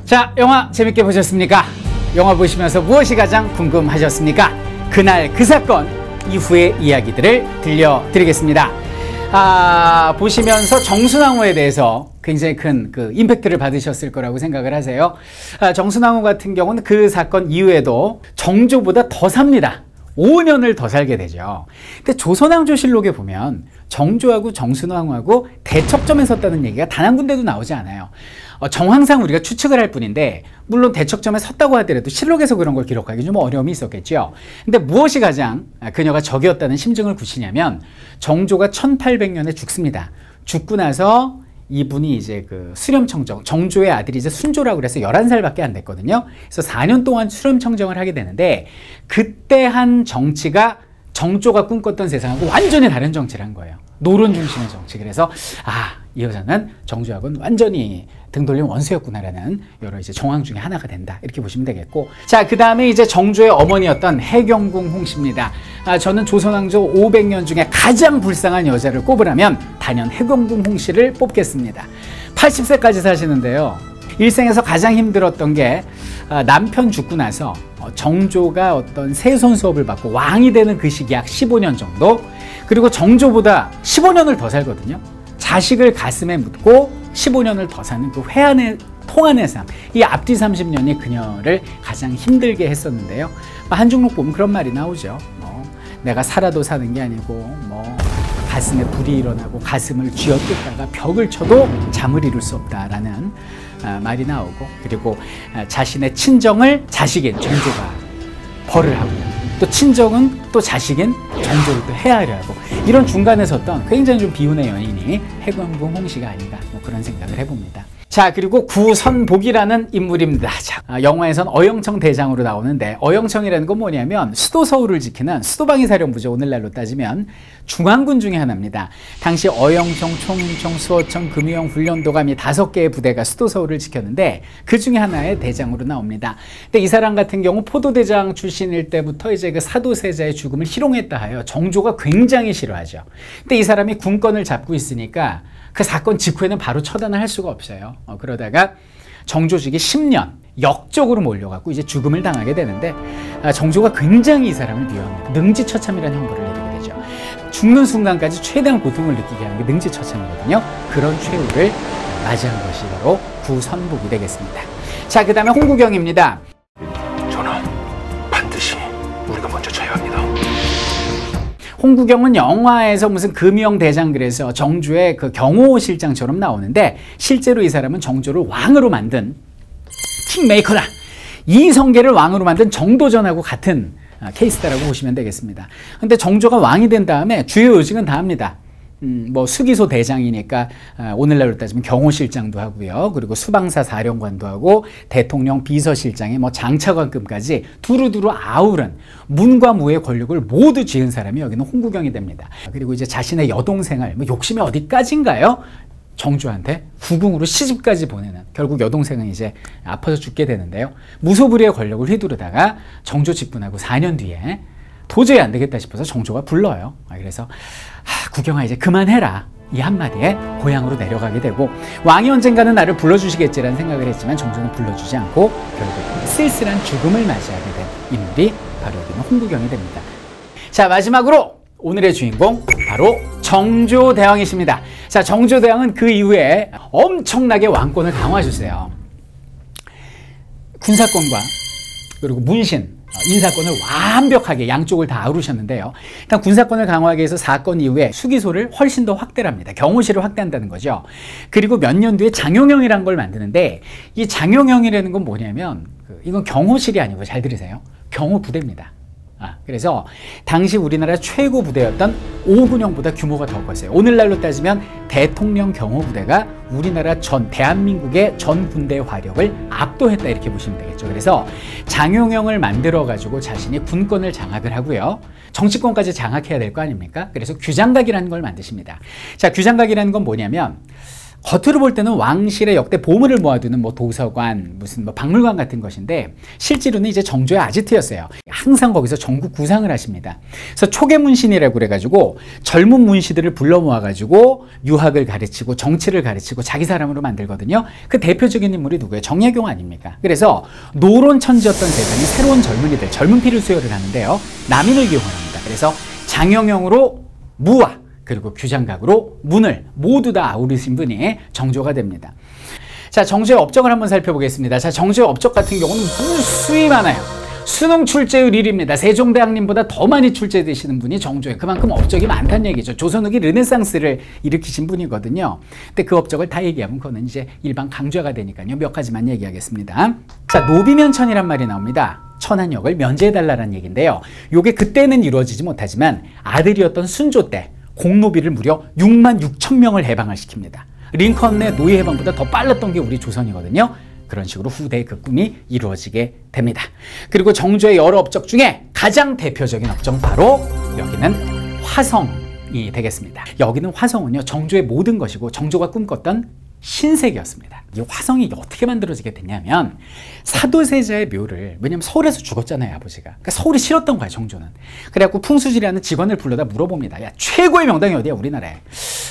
자, 영화 재밌게 보셨습니까? 영화 보시면서 무엇이 가장 궁금하셨습니까? 그날 그 사건 이후의 이야기들을 들려드리겠습니다. 보시면서 정순왕후에 대해서 굉장히 큰 임팩트를 받으셨을 거라고 생각을 하세요. 정순왕후 같은 경우는 그 사건 이후에도 정조보다 더 삽니다. 5년을 더 살게 되죠. 근데 조선왕조실록에 보면 정조하고 정순왕후하고 대척점에 섰다는 얘기가 단 한 군데도 나오지 않아요. 정황상 우리가 추측을 할 뿐인데, 물론 대척점에 섰다고 하더라도 실록에서 그런 걸 기록하기 좀 어려움이 있었겠죠. 근데 무엇이 가장 그녀가 적이었다는 심증을 굳히냐면, 정조가 1800년에 죽습니다. 죽고 나서 이분이 이제 수렴청정, 정조의 아들이 이제 순조라고 그래서 11살밖에 안 됐거든요. 그래서 4년 동안 수렴청정을 하게 되는데, 그때 한 정치가 정조가 꿈꿨던 세상하고 완전히 다른 정치를 한 거예요. 노론 중심의 정치. 그래서 이 여자는 정조하고는 완전히 등 돌린 원수였구나라는 여러 이제 정황 중에 하나가 된다, 이렇게 보시면 되겠고, 자, 그 다음에 이제 정조의 어머니였던 해경궁 홍씨입니다. 저는 조선왕조 500년 중에 가장 불쌍한 여자를 꼽으라면 단연 해경궁 홍씨를 뽑겠습니다. 80세까지 사시는데요, 일생에서 가장 힘들었던 게 남편 죽고 나서 정조가 어떤 세손 수업을 받고 왕이 되는 그 시기 약 15년 정도, 그리고 정조보다 15년을 더 살거든요. 자식을 가슴에 묻고 15년을 더 사는 그 회한의 통한의 삶, 이 앞뒤 30년이 그녀를 가장 힘들게 했었는데요. 한중록 보면 그런 말이 나오죠. 내가 살아도 사는 게 아니고 가슴에 불이 일어나고 가슴을 쥐어뜯다가 벽을 쳐도 잠을 이룰 수 없다라는 말이 나오고, 그리고 자신의 친정을 자식인 정조가 벌을 하고요, 또 친정은 또 자식인 정조를 또 헤아려 하고, 이런 중간에 섰던 굉장히 좀 비운의 연인이 해경궁 홍씨가 아닌가, 그런 생각을 해봅니다. 자, 그리고 구선복이라는 인물입니다. 자, 영화에선 어영청 대장으로 나오는데, 어영청이라는 건 뭐냐면 수도 서울을 지키는 수도방위사령부죠. 오늘날로 따지면 중앙군 중에 하나입니다. 당시 어영청, 총인청, 수어청, 금유영, 훈련도감 이 5개의 부대가 수도 서울을 지켰는데, 그 중에 하나의 대장으로 나옵니다. 근데 이 사람 같은 경우 포도대장 출신일 때부터 이제 그 사도세자의 죽음을 희롱했다 하여 정조가 굉장히 싫어하죠. 근데 이 사람이 군권을 잡고 있으니까 그 사건 직후에는 바로 처단을 할 수가 없어요. 그러다가 정조직이 10년 역적으로 몰려갖고 이제 죽음을 당하게 되는데, 정조가 굉장히 이 사람을 미워합니다. 능지처참이라는 형벌을 내리게 되죠. 죽는 순간까지 최대한 고통을 느끼게 하는 게 능지처참이거든요. 그런 최후를 맞이한 것이 바로 구선복이 되겠습니다. 자, 그 다음에 홍구경입니다. 전하, 반드시 우리가 먼저 쳐야 합니다. 홍구경은 영화에서 무슨 금유영 대장 그래서 정조의 그 경호실장처럼 나오는데, 실제로 이 사람은 정조를 왕으로 만든 킹메이커다. 이성계를 왕으로 만든 정도전하고 같은 케이스다라고 보시면 되겠습니다. 근데 정조가 왕이 된 다음에 주요 요직은 다 합니다. 수기소 대장이니까 오늘날로 따지면 경호실장도 하고요, 그리고 수방사 사령관도 하고 대통령 비서실장에 장차관급까지 두루두루 아우른 문과 무의 권력을 모두 쥐은 사람이 여기는 홍구경이 됩니다. 그리고 이제 자신의 여동생을 욕심이 어디까지인가요? 정조한테 후궁으로 시집까지 보내는, 결국 여동생은 이제 아파서 죽게 되는데요. 무소불위의 권력을 휘두르다가 정조 집권하고 4년 뒤에 도저히 안 되겠다 싶어서 정조가 불러요. 그래서 구경아 이제 그만해라, 이 한마디에 고향으로 내려가게 되고, 왕이 언젠가는 나를 불러주시겠지라는 생각을 했지만 정조는 불러주지 않고 결국 쓸쓸한 죽음을 맞이하게 된 인물이 바로 여기는 홍구경이 됩니다. 자, 마지막으로 오늘의 주인공 바로 정조대왕이십니다. 자, 정조대왕은 그 이후에 엄청나게 왕권을 강화해줬어요. 군사권과 그리고 문신, 인사권을 완벽하게 양쪽을 다 아우르셨는데요. 일단 군사권을 강화하기 위해서 사건 이후에 수기소를 훨씬 더 확대를 합니다. 경호실을 확대한다는 거죠. 그리고 몇 년 뒤에 장용영이라는 걸 만드는데, 이 장용영이라는 건 뭐냐면 이건 경호실이 아니고, 잘 들으세요, 경호부대입니다. 그래서 당시 우리나라 최고 부대였던 5군형보다 규모가 더 컸어요. 오늘날로 따지면 대통령 경호부대가 우리나라 대한민국의 전 군대의 화력을 압도했다, 이렇게 보시면 되겠죠. 그래서 장용영을 만들어가지고 자신이 군권을 장악을 하고요, 정치권까지 장악해야 될 거 아닙니까? 그래서 규장각이라는 걸 만드십니다. 자, 규장각이라는 건 뭐냐면 겉으로 볼 때는 왕실의 역대 보물을 모아두는 뭐 도서관, 무슨 뭐 박물관 같은 것인데 실제로는 이제 정조의 아지트였어요. 항상 거기서 전국 구상을 하십니다. 그래서 초계문신이라고 그래가지고 젊은 문시들을 불러 모아가지고 유학을 가르치고 정치를 가르치고 자기 사람으로 만들거든요. 그 대표적인 인물이 누구예요? 정약용 아닙니까? 그래서 노론천지였던 세상에 새로운 젊은이들, 젊은 피를 수혈을 하는데요. 남인을 기용합니다. 그래서 장영영으로 무와 그리고 규장각으로 문을 모두 다 아우르신 분이 정조가 됩니다. 자, 정조의 업적을 한번 살펴보겠습니다. 자, 정조의 업적 같은 경우는 무수히 많아요. 수능 출제율 1위입니다. 세종대왕님보다 더 많이 출제되시는 분이 정조예요. 그만큼 업적이 많다는 얘기죠. 조선 후기 르네상스를 일으키신 분이거든요. 근데 그 업적을 다 얘기하면 그거는 이제 일반 강좌가 되니까요. 몇 가지만 얘기하겠습니다. 자, 노비면천이란 말이 나옵니다. 천한역을 면제해달라는 얘기인데요. 요게 그때는 이루어지지 못하지만 아들이었던 순조 때 공노비를 무려 6만 6천 명을 해방을 시킵니다. 링컨의 노예 해방보다 더 빨랐던 게 우리 조선이거든요. 그런 식으로 후대의 그 꿈이 이루어지게 됩니다. 그리고 정조의 여러 업적 중에 가장 대표적인 업적 바로 여기는 화성이 되겠습니다. 여기는 화성은요, 정조의 모든 것이고 정조가 꿈꿨던 신세계였습니다. 이 화성이 어떻게 만들어지게 됐냐면 사도세자의 묘를, 왜냐면 서울에서 죽었잖아요, 아버지가. 그러니까 서울이 싫었던 거야, 정조는. 그래갖고 풍수지리하는 직원을 불러다 물어봅니다. 야, 최고의 명당이 어디야, 우리나라에?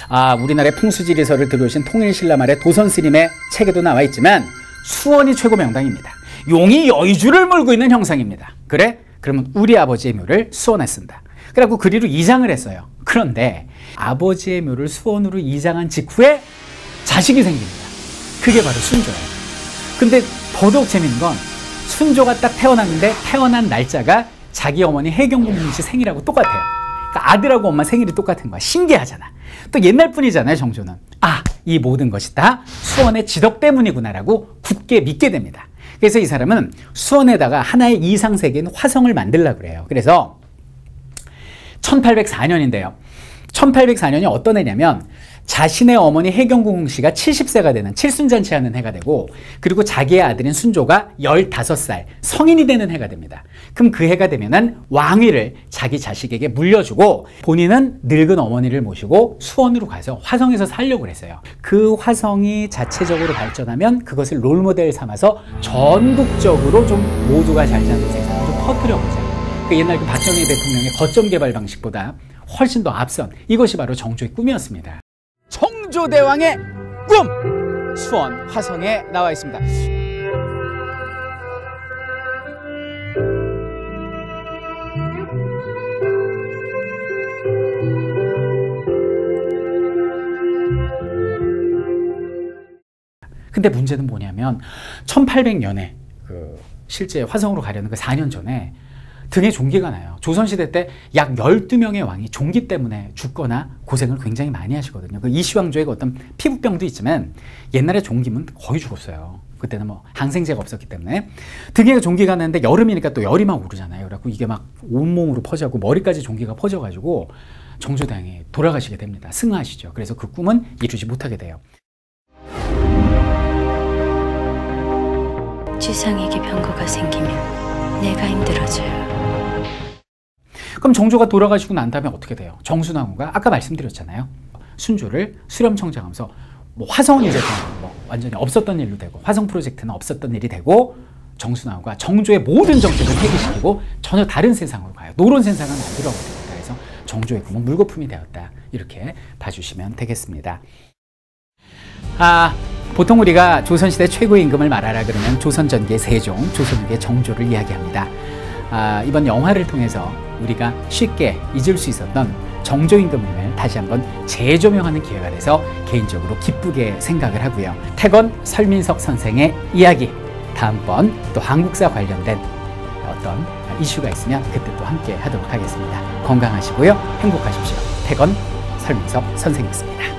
아, 우리나라의 풍수지리서를 들어오신 통일신라 말에 도선스님의 책에도 나와 있지만 수원이 최고 명당입니다. 용이 여의주를 물고 있는 형상입니다. 그래? 그러면 우리 아버지의 묘를 수원에 쓴다. 그래갖고 그리로 이장을 했어요. 그런데 아버지의 묘를 수원으로 이장한 직후에 자식이 생깁니다. 그게 바로 순조예요. 근데 더더욱 재밌는 건 순조가 딱 태어났는데 태어난 날짜가 자기 어머니 해경궁 씨 생일하고 똑같아요. 그러니까 아들하고 엄마 생일이 똑같은 거야. 신기하잖아. 또 옛날 분이잖아요, 정조는. 아, 이 모든 것이 다 수원의 지덕 때문이구나라고 굳게 믿게 됩니다. 그래서 이 사람은 수원에다가 하나의 이상세계인 화성을 만들려고 그래요. 그래서 1804년인데요. 1804년이 어떤 해냐면 자신의 어머니 해경궁 씨가 70세가 되는 칠순잔치하는 해가 되고, 그리고 자기의 아들인 순조가 15살 성인이 되는 해가 됩니다. 그럼 그 해가 되면은 왕위를 자기 자식에게 물려주고 본인은 늙은 어머니를 모시고 수원으로 가서 화성에서 살려고 했어요. 그 화성이 자체적으로 발전하면 그것을 롤모델 삼아서 전국적으로 좀 모두가 잘 사는 세상을 좀 퍼뜨려보자. 그 옛날 그 박정희 대통령의 거점 개발 방식보다 훨씬 더 앞선, 이것이 바로 정조의 꿈이었습니다. 정조대왕의 꿈! 수원 화성에 나와 있습니다. 근데 문제는 뭐냐면 1800년에 그 실제 화성으로 가려는 그 4년 전에 등에 종기가 나요. 조선시대 때 약 12명의 왕이 종기 때문에 죽거나 고생을 굉장히 많이 하시거든요. 그 이시왕조의 어떤 피부병도 있지만 옛날에 종기면 거의 죽었어요. 그때는 뭐 항생제가 없었기 때문에. 등에 종기가 나는데 여름이니까 또 열이 막 오르잖아요. 그래갖고 이게 막 온몸으로 퍼져고 머리까지 종기가 퍼져가지고 정조대왕이 돌아가시게 됩니다. 승하하시죠. 그래서 그 꿈은 이루지 못하게 돼요. 주상에게 병고가 생기면 내가 힘들어져요. 그럼 정조가 돌아가시고 난 다음에 어떻게 돼요? 정순왕후가 아까 말씀드렸잖아요. 순조를 수렴청장하면서 뭐 화성은 이제 뭐 완전히 없었던 일로 되고, 화성 프로젝트는 없었던 일이 되고, 정순왕후가 정조의 모든 정책을 폐기시키고 전혀 다른 세상으로 가요. 노론 세상은 안 들어오게 됩니다. 그래서 정조의 꿈은 물거품이 되었다. 이렇게 봐주시면 되겠습니다. 보통 우리가 조선시대 최고의 임금을 말하라 그러면 조선전기의 세종, 조선후기의 정조를 이야기합니다. 이번 영화를 통해서 우리가 쉽게 잊을 수 있었던 정조 임금님을 다시 한번 재조명하는 기회가 돼서 개인적으로 기쁘게 생각을 하고요. 태건 설민석 선생의 이야기, 다음번 또 한국사 관련된 어떤 이슈가 있으면 그때 또 함께 하도록 하겠습니다. 건강하시고요. 행복하십시오. 태건 설민석 선생이었습니다.